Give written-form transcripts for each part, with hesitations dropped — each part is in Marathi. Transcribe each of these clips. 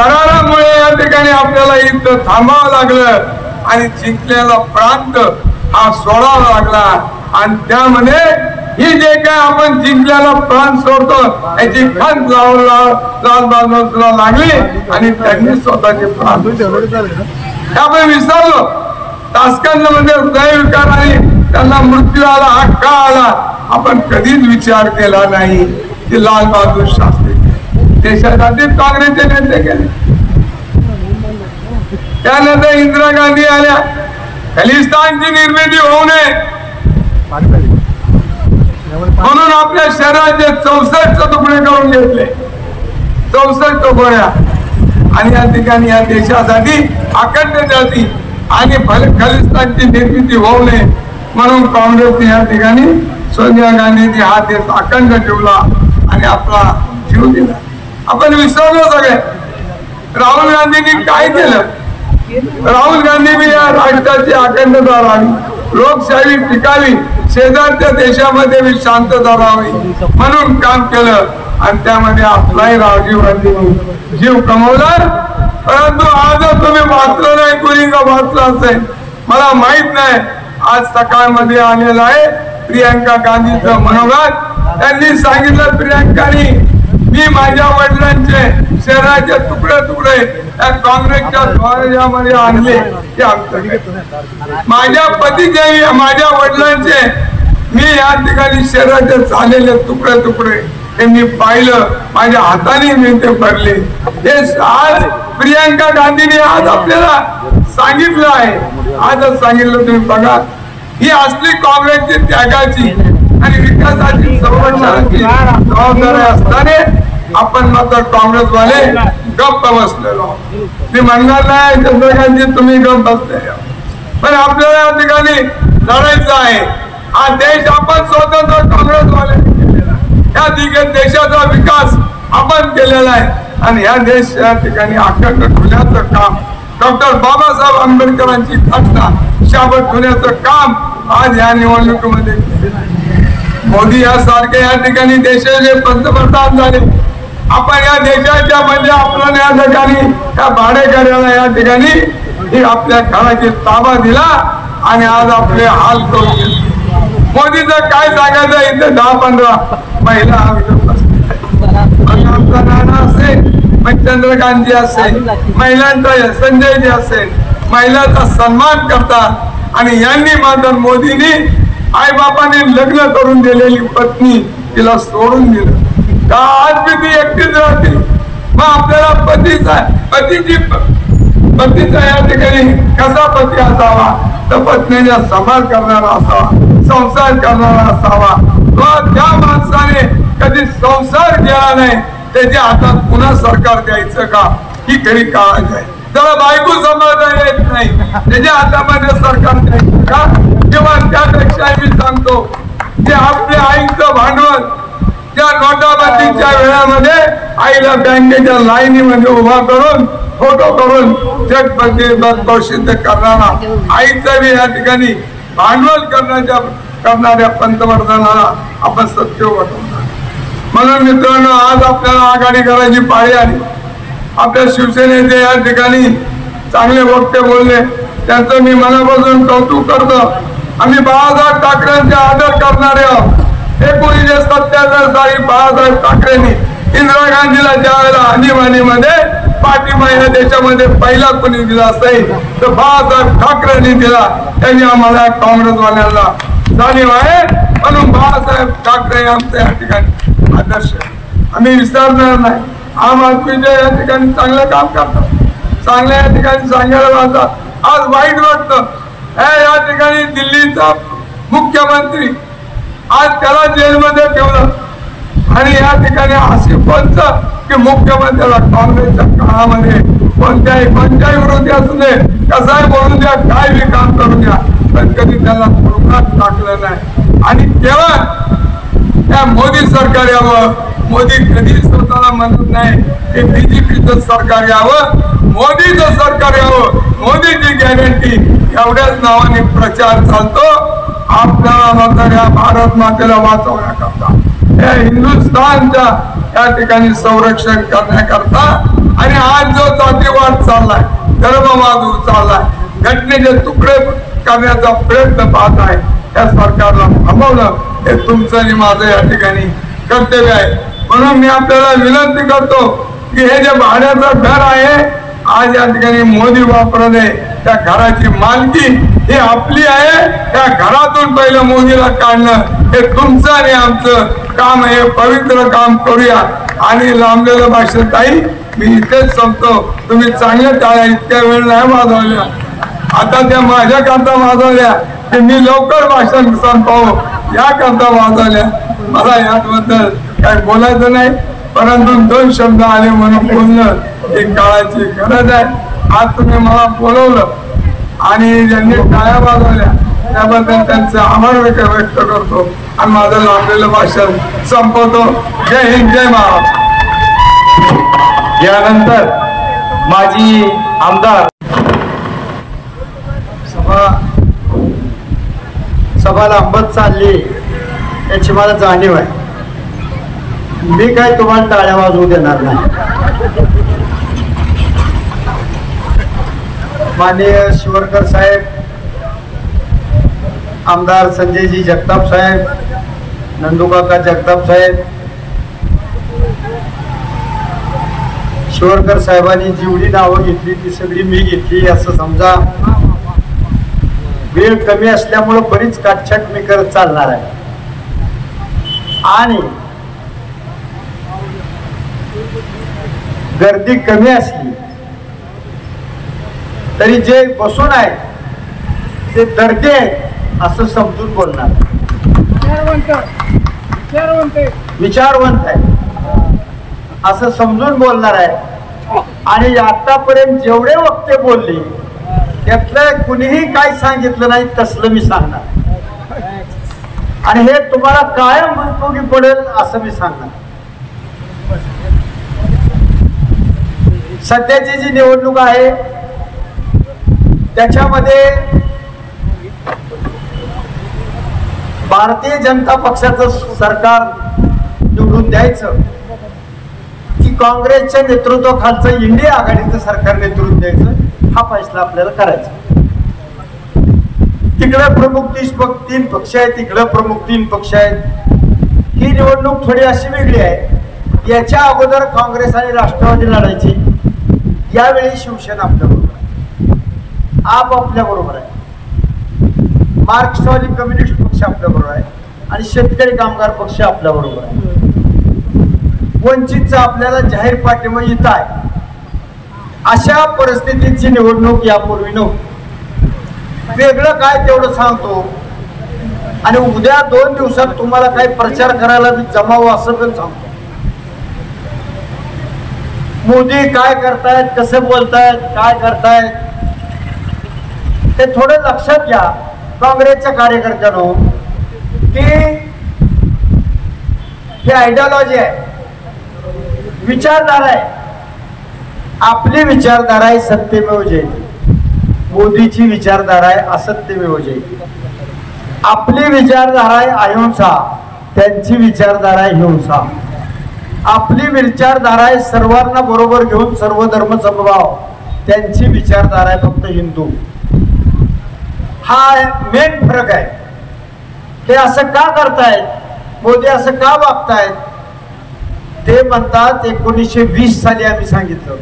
करारामुळे या ठिकाणी आपल्याला युद्ध थांबावं लागलं आणि जिंकलेला प्रांत हा सोडावा लागला आणि त्यामध्ये ही जे काय आपण जिंकलेला प्रांत सोडतो याची खंत लाल बहादूरला लागली आणि त्यांनी स्वतःचे प्राण आपण विसरलो. तास्कंदमध्ये हृदयविकार आणि त्यांना मृत्यू आला, हा का आला आपण कधीच विचार केला नाही की लाल बहादूर शास्त्री देशासाठी काँग्रेसचे नेते केले. त्यानंतर इंदिरा गांधी आल्या. खलिस्तानची निर्मिती होऊ नये म्हणून आपल्या शहराचे 64 तुकडे करून घेतले, 64 तुकड्या. आणि या ठिकाणी या देशासाठी अखंड जाती आणि खलिस्तानची निर्मिती होऊ नये म्हणून काँग्रेसने या ठिकाणी सोनिया गांधींनी हा देश अखंड ठेवला आणि आपला जीव दिला. आपण विसरलो सगळे. राहुल गांधींनी काय केलं? राहुल गांधी या राष्ट्राची अखंडता राहावी, लोकशाही टिकावी, शेजारच्या देशामध्ये मी शांतता राहावी म्हणून काम केलं आणि त्यामध्ये आपलाही राजीव गांधींनी जीव कमवला. परंतु आज तुम्ही वाचलं नाही, कोणी का वाचलं असेल मला माहित नाही. आज सकाळमध्ये आलेलं आहे प्रियंका गांधीचं मनोगत. त्यांनी सांगितलं प्रियंकानी मी माझ्या वडिलांचे शहराचे तुकडे तुकडे त्या काँग्रेसच्या द्वारामध्ये आणले ते आमच्याकडे. माझ्या पतीचे माझ्या वडिलांचे मी या ठिकाणी शहराचे झालेले तुकडे तुकडे हे मी पाहिलं, माझ्या हाताने मी ते भरले. हे आज प्रियंका गांधीने आज आपल्याला सांगितलं आहे. आजच सांगितलं तुम्ही बघा. ही असली काँग्रेसची त्यागाची आणि विकासाची संरक्षणाची जबाबदारी असताना आपण मात्र काँग्रेसवाले गप्प बसलेलो. मी म्हणणार नाही चंद्रकांतजी तुम्ही गप्प बसले, पण आपल्याला या ठिकाणी लढायचं आहे. हा देश आपण स्वतंत्र काँग्रेसवाले या देशाचा विकास आपण केलेला आहे आणि या देश या ठिकाणी अखंड ठेवण्याचं काम डॉक्टर बाबासाहेब आंबेडकरांची घटना शाबत ठेवण्याचं काम आज या निवडणुकीमध्ये मोदी यासारखे या ठिकाणी देशाचे पंतप्रधान झाले. आपण या देशाच्या म्हणजे आपल्याला या ठिकाणी त्या भाडेकऱ्याला या ठिकाणी ही आपल्या घराची ताबा दिला आणि आज आपले हाल करून गेले. मोदीचं काय सांगायचं? इथे 10-15 महिला आमचा नाना असेल, चंद्रकांतजी असेल, महिलांचा संजयजी असेल, महिलांचा सन्मान करतात आणि यांनी मात्र मोदींनी आई बापाने लग्न करून दिलेली पत्नी तिला सोडून दिलं का आज मी ती एकटीच राहते. मग आपल्याला पतीचा या ठिकाणी कसा पती असावा तर पत्नीचा सांभाळ करणारा असावा, संसार करणारा असावा. त्या माणसाने कधी संसार केला नाही त्याच्या हातात पुन्हा सरकार द्यायचं का ही खरी काळजी आहे. त्याला बायको सांभाळता येत नाही त्याच्या हातामध्ये सरकार द्यायचं का? किंवा त्यापेक्षा मी सांगतो की आपल्या आईचं भांडवल त्या नोटाबंदीच्या वेळामध्ये आईला बँकेच्या लाईनीमध्ये उभा करून फोटो करून चेक प्रसिद्ध करणारा आईचं या ठिकाणी भांडवल करणाऱ्या पंतप्रधानाला आपण सत्य वाटवणार. म्हणून मित्रांनो आज आपल्याला आघाडी करायची पाळी आली. आपल्या शिवसेनेचे या ठिकाणी चांगले वक्ते बोलले, त्यांचं मी मनापासून कौतुक करतो. आम्ही बाळासाहेब ठाकरेंचे आदर करणारे आहोत. 1977 साली बाळासाहेब ठाकरेंनी इंदिरा गांधीला ज्या वेळेला आणीबाणीमध्ये पाठिंबा या देशामध्ये पहिला कोणी दिला असेल तर बाळासाहेब ठाकरेंनी दिला. त्यांनी आम्हाला काँग्रेसवाल्यांना जाणीव आहे म्हणून बाळासाहेब ठाकरे आमच्या या ठिकाणी आदर्श आम्ही विसरणार नाही. आम आदमीच्या या ठिकाणी चांगलं काम करतात, चांगल्या या ठिकाणी सांगायला जातात. आज वाईट वाटतं या ठिकाणी दिल्लीचा मुख्यमंत्री आज त्याला जेलमध्ये ठेवलं आणि या ठिकाणी असे कोणतं की मुख्यमंत्र्याला काँग्रेसच्या काळामध्ये कोणत्याही विरोधी असू दे कसाही बोलू द्या काय बी काम करू द्या पण कधी त्याला तुरुंगात टाकलं नाही. आणि केवळ त्या मोदी सरकार यावं, मोदी कधी स्वतःला म्हणत नाही की बीजेपीचं सरकार यावं, मोदीचं सरकार यावं, मोदीची गॅरंटी एवढ्याच नावाने प्रचार चालतो. आपल्याला मात्र या भारत मातेला वाचवण्याकरता या हिंदुस्थानच्या या ठिकाणी संरक्षण करण्याकरता आणि आज जो जातीवाद चाललाय, धर्मवाद चाललाय, घटनेचे तुकडे करण्याचा प्रयत्न पाहत आहे, त्या सरकारला थांबवलं हे तुमचं आणि माझं या ठिकाणी कर्तव्य आहे. म्हणून मी आपल्याला विनंती करतो की हे जे भाड्याचं घर आहे, आज या ठिकाणी मोदी वापरले, त्या घराची मालकी ही आपली आहे. त्या घरातून पहिलं मोदीला काढणं हे तुमचं आणि आमचं काम आहे. पवित्र काम करूया. आणि लांबलेलं भाषण ताई मी इथेच संपतो. तुम्ही चांगल्या टाळ्या इतक्या वेळ नाही वाजवल्या, आता त्या माझ्या करता वाजवल्या की मी लवकर भाषण संपवू या करता वाजवल्या. मला याबद्दल काही बोलायचं नाही, परंतु 2 शब्द आले म्हणून बोलणं ही काळाची गरज आहे. आज तुम्ही मला बोलवलं आणि ज्यांनी टाळ्या वाजवल्या त्याबद्दल त्यांचे आभार व्यक्त करतो आणि माझं लांबलेलं भाषण संपवतो. जय हिंद, जय महाराष्ट्र. यानंतर माजी आमदार सभा लांबत चालली याची मला जाणीव आहे. मी काय तुम्हाला टाळ्या वाजवू देणार नाही. माननीय शिवरकर साहेब, आमदार संजयजी जगताप साहेब, नंदूकाका जगताप साहेब, शिवरकर साहेबांनी जेवढी नावं घेतली ती सगळी मी घेतली असं समजा. वेळ कमी असल्यामुळे बरीच काटछाट मी करत चालणार आहे. आणि गर्दी कमी असली तरी जे बसून आहे ते दर्दे आहेत असं समजून बोलणार. विचारवंत आहे असं समजून बोलणार आहे. आणि आतापर्यंत जेवढे वक्ते बोलले त्यातलं कुणीही काय सांगितलं नाही तसलं मी सांगणार. आणि हे तुम्हाला कायम उपयोगी पडेल असं मी सांगणार. सध्याची जी निवडणूक आहे त्याच्यामध्ये भारतीय जनता पक्षाचं सरकार निवडून द्यायचं की काँग्रेसच्या नेतृत्वाखालचं इंडिया आघाडीचं सरकार नेतृत्व द्यायचं हा फैसला आपल्याला करायचा. तिकडे प्रमुख 3 पक्ष आहेत, तिकडे प्रमुख 3 पक्ष आहेत. ही निवडणूक थोडी अशी वेगळी आहे. याच्या अगोदर काँग्रेस आणि राष्ट्रवादी लढायची, यावेळी शिवसेना आपल्या बरोबर आहे, आप आपल्या बरोबर आहे, मार्क्सवादी कम्युनिस्ट पक्ष आपल्या बरोबर आहे आणि शेतकरी कामगार पक्ष आपल्या बरोबर आहे. वंचितचा आपल्याला जाहीर पाठिंबा येत आहे. अशा परिस्थितीची निवडणूक यापूर्वी नव्हती. वेगळं काय तेवढं सांगतो. आणि उद्या 2 दिवसात तुम्हाला काही प्रचार करायला जमावं असं पण सांगतो. मोदी काय करतायत, कसं बोलतायत, काय करतायत ते थोडं लक्षात घ्या काँग्रेसच्या कार्यकर्त्यांनो. की ही आयडियोलॉजी आहे, विचारधारा आहे. आपली विचारधारा आहे सत्यमेव जयते. मोदीची विचारधारा आहे असत्यमेव जयते. आपली विचारधारा आहे अहिंसा, त्यांची विचारधारा आहे हिंसा. आपली विचारधारा आहे सर्वांना बरोबर घेऊन सर्व धर्म समभाव, त्यांची विचारधारा आहे फक्त हिंदू. हा मेन फरक आहे. ते असं का करतायत, मोदी असं का वागतायत, ते म्हणतात 1920 साली आम्ही सांगितलं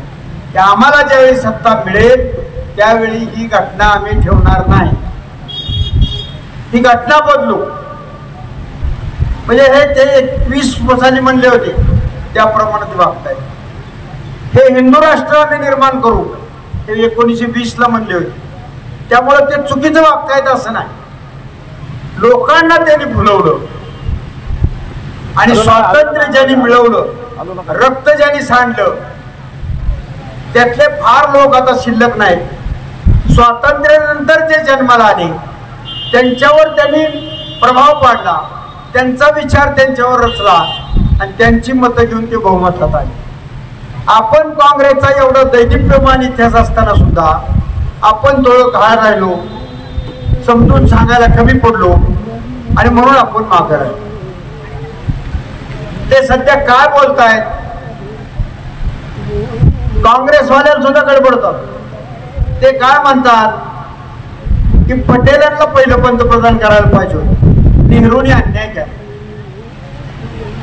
की आम्हाला ज्यावेळी सत्ता मिळेल त्यावेळी ही घटना आम्ही ठेवणार नाही, ही घटना बदलू. म्हणजे हे ते 21 साली म्हणले होते त्याप्रमाणे ते वागतायत. हे हिंदू राष्ट्र आम्ही निर्माण करू हे 1920 ला म्हणले होते. त्यामुळे ते चुकीचं वागतायत असं नाही. लोकांना त्यांनी भुलवलं आणि स्वातंत्र्य ज्यांनी मिळवलं, रक्त ज्यांनी सांडलं त्यातले फार लोक आता शिल्लक नाहीत. स्वातंत्र्यानंतर जे जन्माला आले त्यांच्यावर त्यांनी प्रभाव पाडला, त्यांचा विचार त्यांच्यावर रचला आणि त्यांची मतं घेऊन ते बहुमतात आले. आपण काँग्रेसचा एवढा दैदिप्यमान इतिहास असताना सुद्धा आपण थोडं घाळ राहिलो, समजून सांगायला कमी पडलो आणि म्हणून आपण मागे राहिलो. ते सध्या काय बोलतायत, काँग्रेसवाल्याला सुद्धा गडबडतात. ते काय म्हणतात की पटेलांना पहिलं पंतप्रधान करायला पाहिजे होतं, नेहरूंनी अन्याय केला.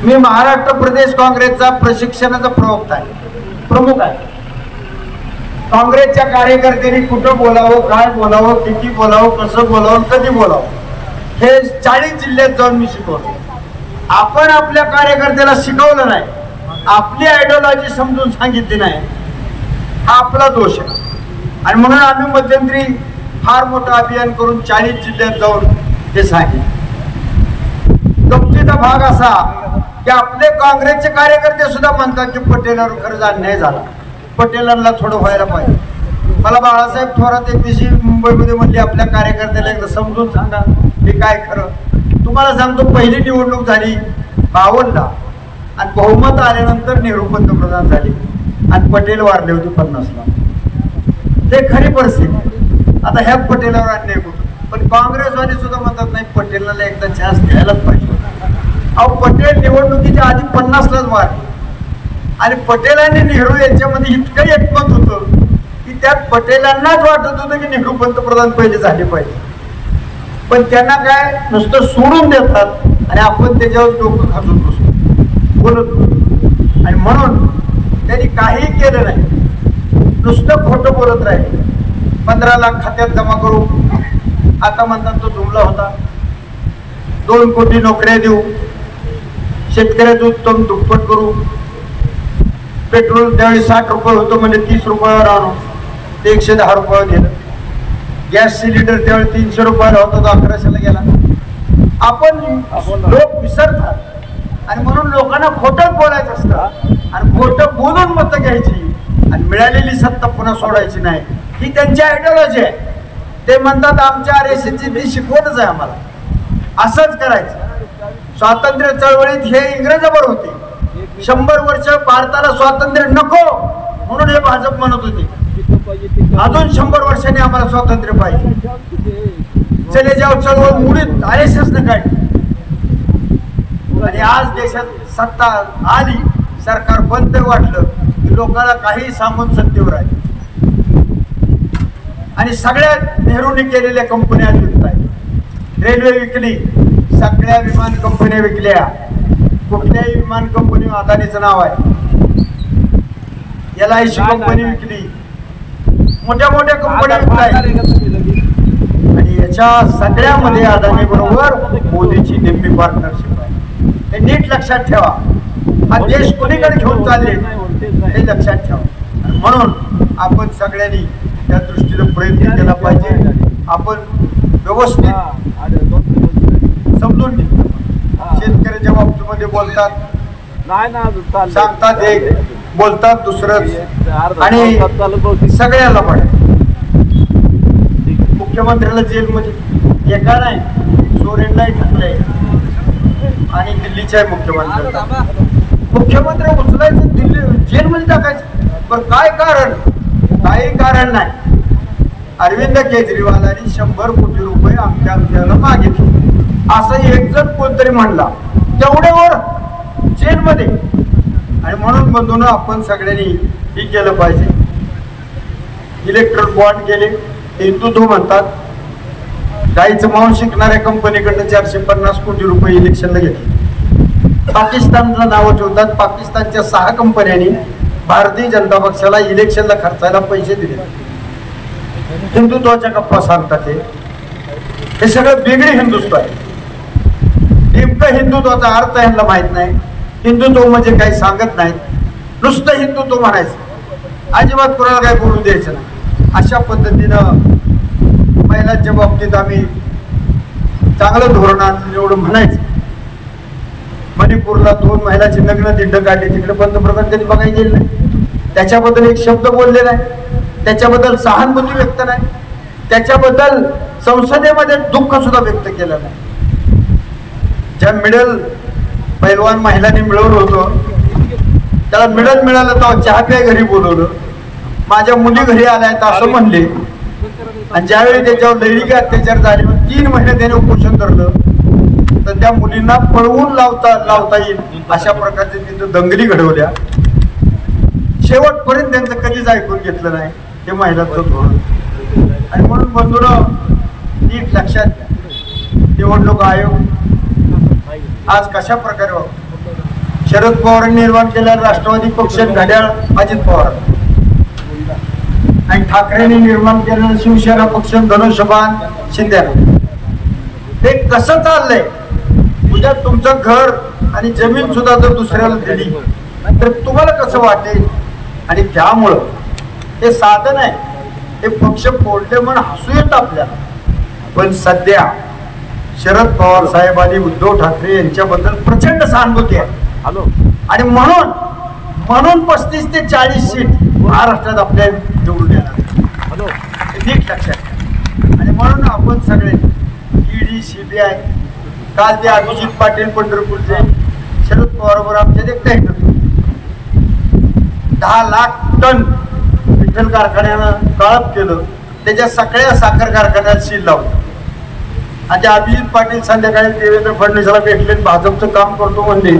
मी महाराष्ट्र प्रदेश काँग्रेसचा प्रशिक्षणाचा प्रमुख आहे. काँग्रेसच्या कार्यकर्त्यांनी कुठं बोलावं, काय बोलावं, किती बोलावं, कसं बोलावं, कधी बोलावं हे 40 जिल्ह्यात जाऊन मी शिकवतो. आपण आपल्या कार्यकर्त्याला शिकवलं नाही, आपली आयडिओलॉजी समजून सांगितली नाही, हा आपला दोष आहे. आणि म्हणून आम्ही मध्यंतरी फार मोठं अभियान करून 40 जिल्ह्यात जाऊन हे सांगितलं. गमतीचा भाग असा की आपले काँग्रेसचे कार्यकर्ते सुद्धा म्हणतात की पटेलांवर खरंच अन्याय झाला, पटेलांना थोडं व्हायला पाहिजे. मला बाळासाहेब थोरात एक दिवशी मुंबईमध्ये म्हणले आपल्या कार्यकर्त्याला एकदा समजून सांगा हे काय खरं. तुम्हाला सांगतो, पहिली निवडणूक झाली 52ला आणि बहुमत आल्यानंतर नेहरू पंतप्रधान झाले आणि पटेल वारले होते 50ला. ते खरी परिस्थिती. आता ह्यात पटेलावर अन्याय होतो, पण काँग्रेसवाले सुद्धा म्हणतात नाही पटेलला एकदा चान्स द्यायलाच पाहिजे. अहो, पटेल निवडणुकीच्या आधी 50लाच मारले आणि पटेल आणि नेहरू यांच्यामध्ये इतकं एकमत होतं की त्यात पटेलांनाच वाटत होतं की नेहरू पंतप्रधान पहिले झाले पाहिजे. पण त्यांना काय नुसतं सोडून देतात आणि आपण त्याच्यावर डोकं खाजून बसतो, बोलत होतो. आणि म्हणून त्यांनी काही केलं नाही, नुसतं खोटं बोलत राहिले. 15 लाख खात्यात जमा करू, आता म्हणतात तो जुमला होता. 2 कोटी नोकऱ्या देऊ, शेतकऱ्याचं उत्तम दुप्पट करू, पेट्रोल त्यावेळी 60 रुपये होतं म्हणजे 30 रुपयावर आणू, ते 110 रुपयावर गेलं. गॅस सिलेंडर त्यावेळी 300 रुपयाला होता, तो 1100ला गेला. आपण लोक विसरतात आणि म्हणून लोकांना खोटंच बोलायचं असतं आणि खोटं बोलून मतं घ्यायची आणि मिळालेली सत्ता पुन्हा सोडायची नाही, ही त्यांची आयडिओलॉजी आहे. ते म्हणतात आमच्या RSSची ती शिकवणच आहे आम्हाला, असंच करायचं. स्वातंत्र्य चळवळीत हे इंग्रजांवर होते. 100 वर्ष भारताला स्वातंत्र्य नको म्हणून हे भाजप म्हणत होते अजून 100 वर्षांनी आम्हाला स्वातंत्र्य पाहिजे. चले जाव चळवळ मुळीत RSSने काढली आणि आज देशात सत्ता आली, सरकार बंद वाटलं की लोकांना काही सांगून सत्तेवर आली आणि सगळ्यात नेहरूंनी केलेल्या कंपन्या विकताय. रेल्वे विकली, सगळ्या विमान कंपन्या विकल्या. कुठल्याही विमान कंपनी अदानीचं नाव आहे. LIC कंपनी विकली, मोठ्या मोठ्या कंपन्या विकताय. आणि याच्या सगळ्यामध्ये अदानी बरोबर मोदीची नेमकी पार्टनरशिप आहे. हे नीट लक्षात ठेवा. हा देश कोणीकडे घेऊन चालले हे लक्षात ठेवा. म्हणून आपण सगळ्यांनी त्या दृष्टीने प्रयत्न केला पाहिजे. आपण व्यवस्थित समजून घे. शेतकऱ्याच्या बाबतीमध्ये बोलतात, सांगतात एक, बोलतात दुसरंच आणि सगळ्याला पण. मुख्यमंत्र्याला जेलमध्ये एका नाही, सोरेनलाही टाकलंय आणि दिल्लीच्या मुख्यमंत्री उचलायचं, दिल्ली जेलमध्ये टाकायचं. पण काय कारण? काही कारण नाही. अरविंद केजरीवालांनी 100 कोटी रुपये आमच्याला मागितले असं एक जण कोणतरी म्हणला, तेवढ्यावर जेलमध्ये. आणि म्हणून बंधून आपण सगळ्यांनी हे केलं पाहिजे. इलेक्ट्रॉनिक बॉन्ड केले, हिंदुत्व म्हणतात. गाईचं मांस शिकणाऱ्या कंपनीकडनं 450 कोटी रुपये इलेक्शनला घेतले. पाकिस्तानला नावं ठेवतात. पाकिस्तानच्या 6 कंपन्यांनी भारतीय जनता पक्षाला इलेक्शनला खर्चायला पैसे दिले. हिंदुत्वाच्या गप्पा सांगतात. हे सगळं वेगळे हिंदुत्व आहे. नेमकं हिंदुत्वाचा अर्थ यांना माहित नाही. हिंदुत्व म्हणजे काही सांगत नाहीत, नुसतं हिंदुत्व म्हणायचं, अजिबात कोणाला काही बोलू द्यायचं नाही. अशा पद्धतीनं महिलांच्या बाबतीत आम्ही चांगलं धोरण आणून एवढं म्हणायचं. मणिपूरला 2 महिलाची लग्न दिंड काढली, तिकडे पंतप्रधान कधी बघायला गेले नाही. त्याच्याबद्दल एक शब्द बोलले नाही, त्याच्याबद्दल सहानुभूती व्यक्त नाही, त्याच्याबद्दल संसदेमध्ये दुःख सुद्धा व्यक्त केलं नाही. ज्या मिडल पैलवान महिलांनी मिळवलं होतं त्याला मिडल मिळालं तर चहा प्या घरी बोलवलं. माझ्या मुली घरी आल्या आहेत असं म्हणले. आणि ज्यावेळी त्याच्यावर लैंगिक अत्याचार झाले, 3 महिने त्याने उपोषण धरलं, तर त्या मुलींना पळवून लावता येईल अशा प्रकारचे तिथं दंगली घडवल्या. शेवटपर्यंत त्यांचं कधीच ऐकून घेतलं नाही हे महिलांचं धोरण. आणि म्हणून बंधूंनो नीट लक्षात घ्या, निवडणूक आयोग आज कशा प्रकारे वागतो. शरद पवारांनी निर्माण केलेला राष्ट्रवादी पक्ष घड्याळ अजित पवार आणि ठाकरेंनी निर्माण केलेला शिवसेना पक्ष धनुष्यबाण शिंदे. हे कसं चाललंय? उद्या तुमचं घर आणि जमीन सुद्धा जर दुसऱ्याला दिली तर तुम्हाला कसं वाटेल? आणि त्यामुळं हे साधन आहे, हे पक्ष फोडले म्हणून हसू येत आपल्याला. पण सध्या शरद पवार साहेब आणि उद्धव ठाकरे यांच्याबद्दल प्रचंड सहानुभूती आहे. आणि म्हणून 35 ते 40 सीट महाराष्ट्रात आपल्या निवडून येणार, नीट लक्षात. आणि म्हणून आपण सगळे ईडी CBI काल ते अभिजित पाटील पंढरपूरचे शरद पवार आमच्या ते काय करतो 10 लाख टन विठ्ठल कारखान्यानं काळप केलं, त्याच्या सगळ्या साखर कारखान्यात सील लावलं. आणि ते अभिजित पाटील संध्याकाळी देवेंद्र फडणवीसला भेटले, भाजपचं काम करतो म्हणले.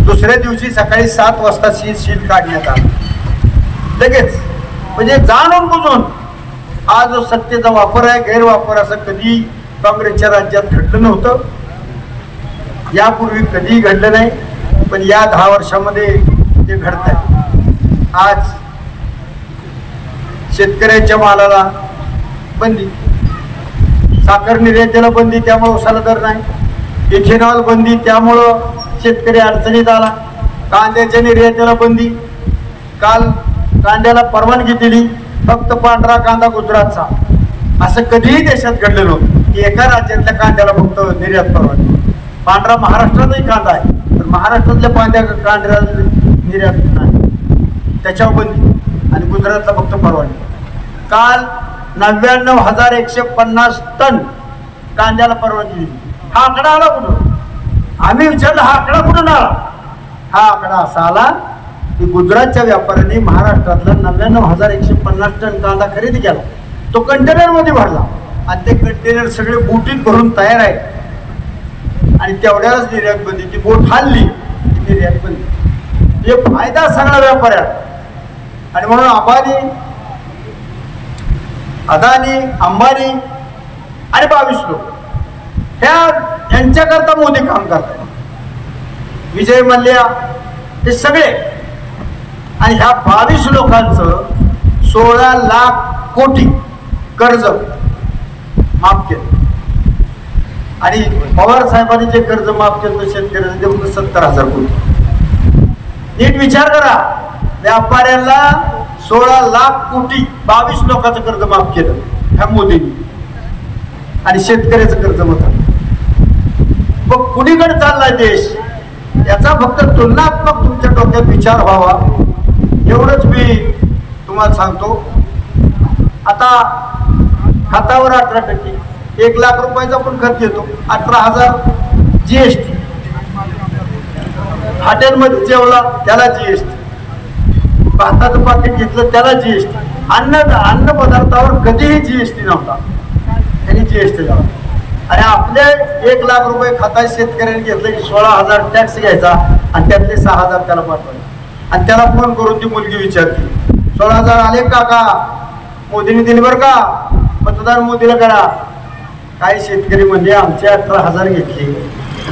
दुसऱ्या दिवशी सकाळी 7 वाजता सील काढण्यात आलं लगेच. म्हणजे जाणून बुजून हा जो सत्तेचा वापर आहे, गैरवापर असं कधी काँग्रेसच्या राज्यात घडलं नव्हतं, यापूर्वी कधीही घडलं नाही. पण या 10 वर्षामध्ये ते घडत आहे. आज शेतकऱ्यांच्या मालाला बंदी, साखर निर्यातीला बंदी, त्यामुळे उसाला दर नाही. इथेनॉल बंदी, त्यामुळं शेतकरी अडचणीत आला. कांद्याच्या निर्यातीला बंदी, काल कांद्याला परवानगी दिली, फक्त पांढरा कांदा गुजरातचा. असं कधीही देशात घडलं नव्हतं की एका राज्यातल्या कांद्याला फक्त निर्यात परवानगी. पांढरा महाराष्ट्रातही कांदा आहे, तर महाराष्ट्रातल्या कांद्याला निर्यात नाही, त्याच्यावर बंदी. आणि गुजरातला फक्त परवानगी. काल 99,150 टन कांद्याला परवानगी दिली. हा आकडा आला कुठून? आम्ही विचारलं हा आकडा कुठून आला? हा आकडा असा आला की गुजरातच्या व्यापाऱ्यांनी महाराष्ट्रातला 99,150 टन कांदा खरेदी केला, तो कंटेनर मध्ये भरला आणि ते कंटेनर सगळे बोटीत भरून तयार आहे. आणि तेवढ्याच निर्यात बंदी, ती बोट हल्ली निर्यात बंदी. हे फायदा सगळा व्यापाऱ्याला. आणि म्हणून अदानी, अंबानी आणि 22 लोक यांच्याकरता मोदी काम करतात. विजय मल्ल्या हे सगळे. आणि ह्या 22 लोकांचं 16 लाख कोटी कर्ज माफ केलं. आणि पवार साहेबांनी जे कर्ज माफ केलं शेतकऱ्यांना ते फक्त 70,000 कोटी. नीट विचार करा, व्यापाऱ्यांना 16 लाख कोटी 22 लोकांचं कर्ज माफ केलं ह्या मोदींनी. आणि शेतकऱ्याचं कर्ज होतं. मग कुणीकडे चाललाय देश याचा फक्त तुलनात्मक तुमच्या डोक्यात विचार व्हावा, एवढंच मी तुम्हाला सांगतो. आता खतावर 18%, 1 लाख रुपयाचा पण खत घेतो, 18,000 GST. हॉटेलमध्ये जेवला त्याला GST, भाताचं पाकिट घेतलं त्याला GST. अन्न पदार्थावर कधीही GST नव्हता, त्यांनी GST लावला. आणि आपले 1 लाख रुपये खाता शेतकऱ्यांनी घेतलं की 16,000 टॅक्स घ्यायचा आणि त्यातले 6,000 त्याला पाठवायचे. आणि त्याला फोन करून ती मुलगी विचारते 16,000 आले का? मोदीने दिले बरं का, मतदान मोदीला करा. काही शेतकरी म्हणजे आमचे 18,000 घेतले,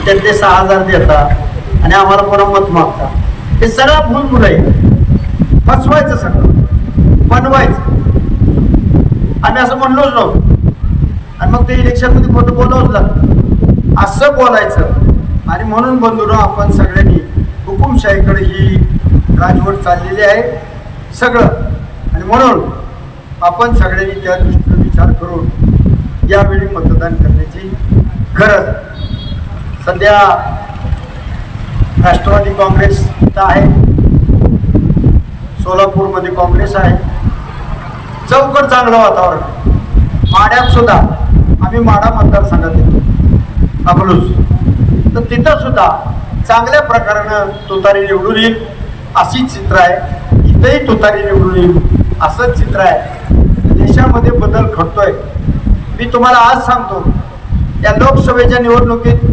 त्यातले 6,000 देतात आणि आम्हाला पुन्हा मत मागता. हे सगळं फुल आहे, फसवायचं सगळं, बनवायचं. आम्ही असं म्हणलोच नव्हतं. आणि मग ते इलेक्शनमध्ये खोटं बोलावंच लागतं, असं बोलायचं. आणि म्हणून बंधूंनो, आपण सगळ्यांनी हुकुमशाहीकडे ही राजवट चाललेली आहे सगळं. आणि म्हणून आपण सगळ्यांनी त्या दृष्टीने विचार करून यावेळी मतदान करण्याची गरज. सध्या राष्ट्रवादी काँग्रेस आहे, सोलापूरमध्ये काँग्रेस आहे, चौकट चांगलं वातावरण. माड्यात सुद्धा आम्ही माडा मतदारसंघात येतो अकलूज, तर तिथं सुद्धा चांगल्या प्रकारानं तुतारी निवडून येईल अशी चित्र आहे. इथंही तुतारी निवडून येईल असंच चित्र आहे. देशामध्ये बदल घडतोय. मी तुम्हाला आज सांगतो, या लोकसभेच्या निवडणुकीत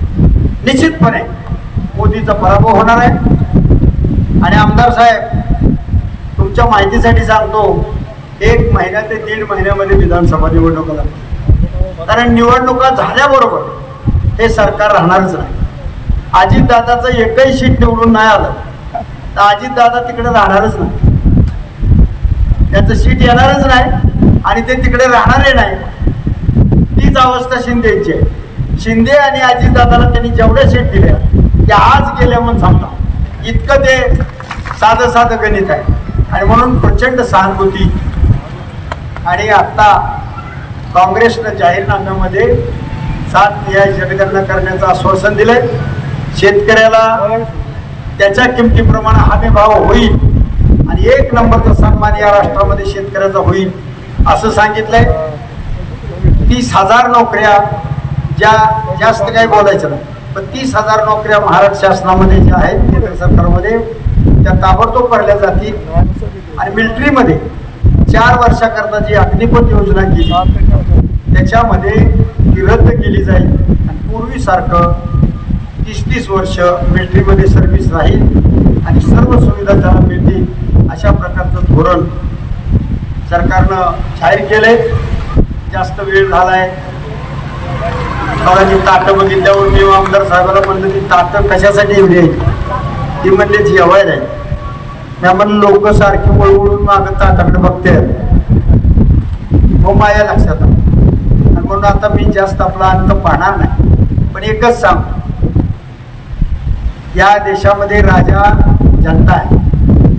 निश्चितपणे मोदीचा पराभव होणार आहे. आणि आमदार साहेब तुमच्या माहितीसाठी सांगतो, 1 महिना ते 1.5 महिन्यामध्ये विधानसभा निवडणुका लागतात. कारण निवडणुका झाल्याबरोबर हे सरकार राहणारच नाही. अजितदादाचं एकही सीट निवडून नाही आलं तर अजितदादा तिकडे राहणारच नाही, त्याचं सीट येणारच नाही आणि ते तिकडे राहणारही नाही. तीच अवस्था शिंदेची आहे. शिंदे आणि अजितदादाला त्यांनी जेवढ्या सीट दिल्या त्या आज गेल्या म्हणून सांगतात. इतकं ते साधं साधं गणित आहे. आणि म्हणून प्रचंड सहानुभूती. आणि आता काँग्रेसनं जाहीरनाम्यामध्ये 7 जनगणना करण्याचं आश्वासन दिलंय. शेतकऱ्याला त्याच्या किमतीप्रमाणे हमी भाव होईल आणि 1 नंबरचा सन्मान या राष्ट्रामध्ये शेतकऱ्याचा होईल असं सांगितलंय. 30,000 नोकऱ्या, ज्या जास्त काही बोलायचं नाही, पण 30,000 नोकऱ्या महाराष्ट्र शासनामध्ये ज्या आहेत केंद्र सरकारमध्ये त्या ताबडतोब भरल्या जातील. आणि मिलिटरीमध्ये 4 वर्षाकरता जी अग्निपथ योजना केली त्याच्यामध्ये ती रद्द केली जाईल आणि पूर्वीसारखं 30-30 वर्ष मिलिटरीमध्ये सर्व्हिस राहील आणि सर्व सुविधा त्याला मिळतील अशा प्रकारचं धोरण सरकारनं जाहीर केलंय. जास्त वेळ झालाय. जी ताटं बघितल्यावर मी आमदार साहेबाला म्हणलं की ताटं कशासाठी एवढी आहे? ती म्हणले जेवायला आहे. मी म्हणलं लोक सारखी वळवळून मागं ताटाकडे बघते, मग माझ्या लक्षात आलं. आणि म्हणून आता मी जास्त आपला अंत पाहणार नाही, पण एकच सांग, या देशामध्ये राजा जनता आहे,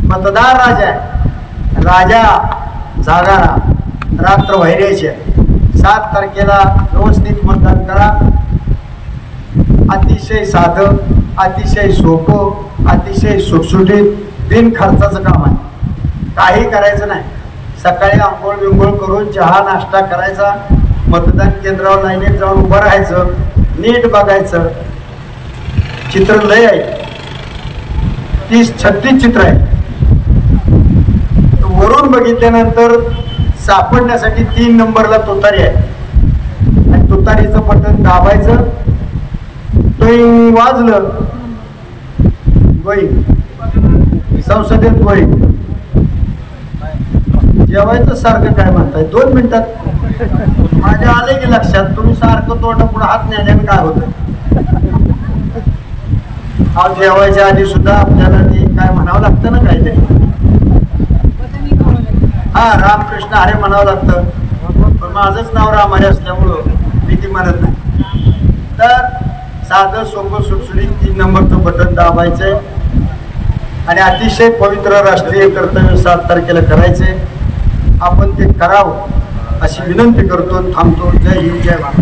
मतदार राजा आहे. राजा जागारा, रात्र व्हायची आहे. 7 तारखेला व्यवस्थित मतदान करा. अतिशय साधं, अतिशय सोपं, अतिशय सुटसुटीत, बिन खर्चाचं काम आहे. काही करायचं नाही. सकाळी आंघोळ बिंघोळ करून चहा नाश्ता करायचा, मतदान केंद्रावर लाईनीत जाऊन उभं राहायचं, नीट बघायचं. चित्र लय आहे, 30-36 चित्र आहे. वरून बघितल्यानंतर सापडण्यासाठी 3 नंबरला तुतारी आहे आणि तुतारीचं बटन दाबायचं, तो वाजलं गोई संसदेत गोई. जेवायचं सारखं काय म्हणताय 2 मिनिटात माझ्या आले की लक्षात. तुम्ही सारखं तोंड पुढे हात नेल्याने काय होतं? आज जेवायच्या आधी सुद्धा आपल्याला ते काय म्हणावं लागतं ना, काहीतरी. हा, रामकृष्ण हरे म्हणावं लागतं, पण माझंच नाव राम हरे असल्यामुळं मी ती म्हणत नाही. तर साधं सोपं सुटसुटीत 3 नंबरचं बटन दाबायचंय आणि अतिशय पवित्र राष्ट्रीय कर्तव्य 7 तारखेला करायचे. आपण ते करावं अशी विनंती करतो. थांबतो. जय हिंद, जय भारत.